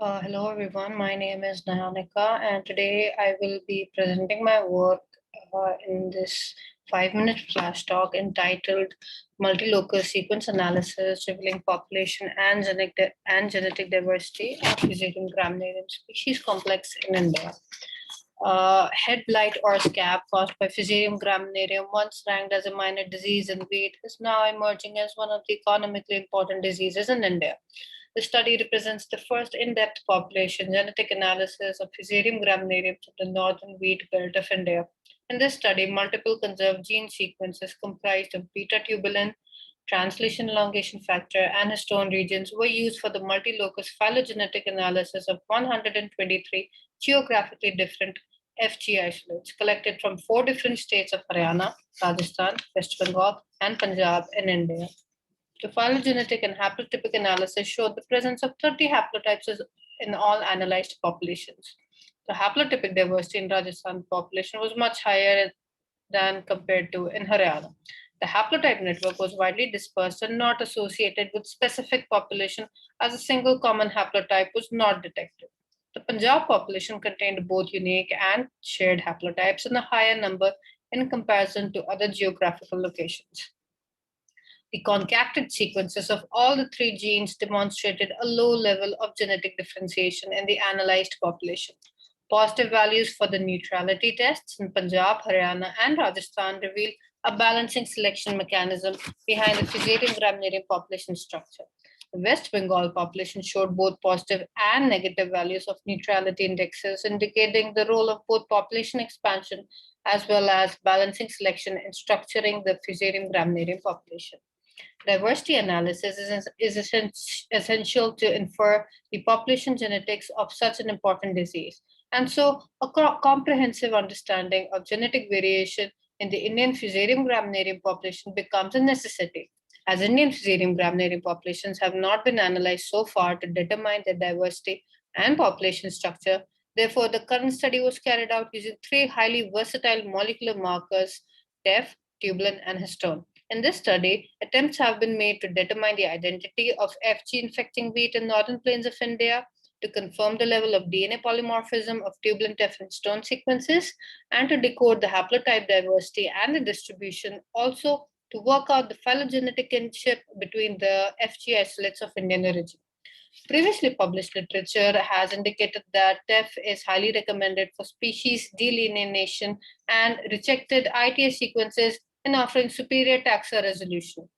Hello everyone, my name is Noyonika and today I will be presenting my work in this 5-minute flash talk entitled Multi-Locus Sequence Analysis Revealing Population and Genetic Diversity of Fusarium graminearum species complex in India. Head blight or scab caused by Fusarium graminearum, once ranked as a minor disease in wheat, is now emerging as one of the economically important diseases in India. The study represents the first in-depth population genetic analysis of Fusarium graminearum from the northern wheat belt of India. In this study, multiple conserved gene sequences comprised of beta-tubulin, translation elongation factor, and histone regions were used for the multi-locus phylogenetic analysis of 123 geographically different FG isolates collected from 4 different states of Haryana, Rajasthan, West Bengal, and Punjab in India. The phylogenetic and haplotypic analysis showed the presence of 30 haplotypes in all analyzed populations. The haplotypic diversity in Rajasthan population was much higher than compared to in Haryana. The haplotype network was widely dispersed and not associated with specific population, as a single common haplotype was not detected. The Punjab population contained both unique and shared haplotypes in a higher number in comparison to other geographical locations. The concacted sequences of all the 3 genes demonstrated a low level of genetic differentiation in the analyzed population. Positive values for the neutrality tests in Punjab, Haryana, and Rajasthan reveal a balancing selection mechanism behind the Fusarium graminearum population structure. The West Bengal population showed both positive and negative values of neutrality indexes, indicating the role of both population expansion as well as balancing selection in structuring the Fusarium graminearum population. Diversity analysis is essential to infer the population genetics of such an important disease. And so, a comprehensive understanding of genetic variation in the Indian Fusarium graminearum population becomes a necessity, as Indian Fusarium graminearum populations have not been analyzed so far to determine their diversity and population structure. Therefore, the current study was carried out using 3 highly versatile molecular markers, TEF, tubulin, and histone. In this study, attempts have been made to determine the identity of FG infecting wheat in northern plains of India, to confirm the level of DNA polymorphism of tubulin, TEF, and histone sequences, and to decode the haplotype diversity and the distribution, also to work out the phylogenetic kinship between the FG isolates of Indian origin. Previously published literature has indicated that TEF is highly recommended for species delineation and rejected ITA sequences in offering superior taxa resolution.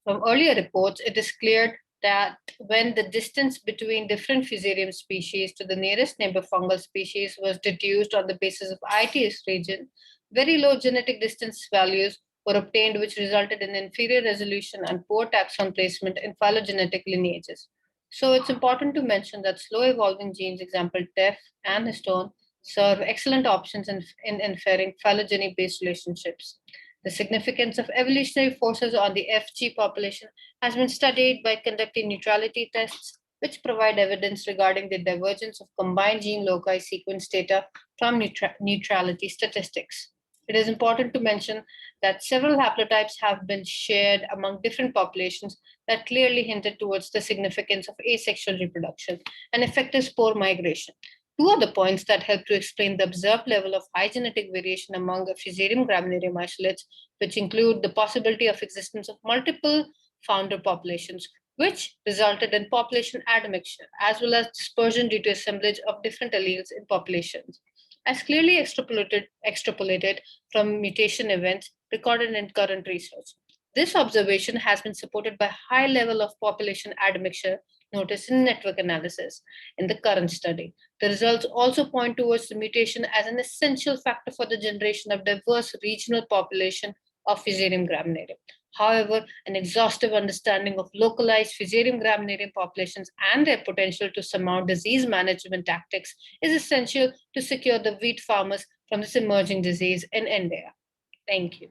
From earlier reports, it is clear that when the distance between different Fusarium species to the nearest neighbor fungal species was deduced on the basis of ITS region, very low genetic distance values were obtained, which resulted in inferior resolution and poor taxon placement in phylogenetic lineages. So it's important to mention that slow evolving genes, example TEF and histone, serve excellent options in inferring phylogeny-based relationships. The significance of evolutionary forces on the FG population has been studied by conducting neutrality tests, which provide evidence regarding the divergence of combined gene loci sequence data from neutrality statistics. It is important to mention that several haplotypes have been shared among different populations that clearly hinted towards the significance of asexual reproduction and effective spore migration. 2 other points that help to explain the observed level of high genetic variation among the Fusarium graminearum isolates, which include the possibility of existence of multiple founder populations, which resulted in population admixture, as well as dispersion due to assemblage of different alleles in populations, as clearly extrapolated from mutation events recorded in current research. This observation has been supported by high level of population admixture noticed in network analysis in the current study. The results also point towards the mutation as an essential factor for the generation of diverse regional population of Fusarium graminearum. However, an exhaustive understanding of localized Fusarium graminearum populations and their potential to surmount disease management tactics is essential to secure the wheat farmers from this emerging disease in India. Thank you.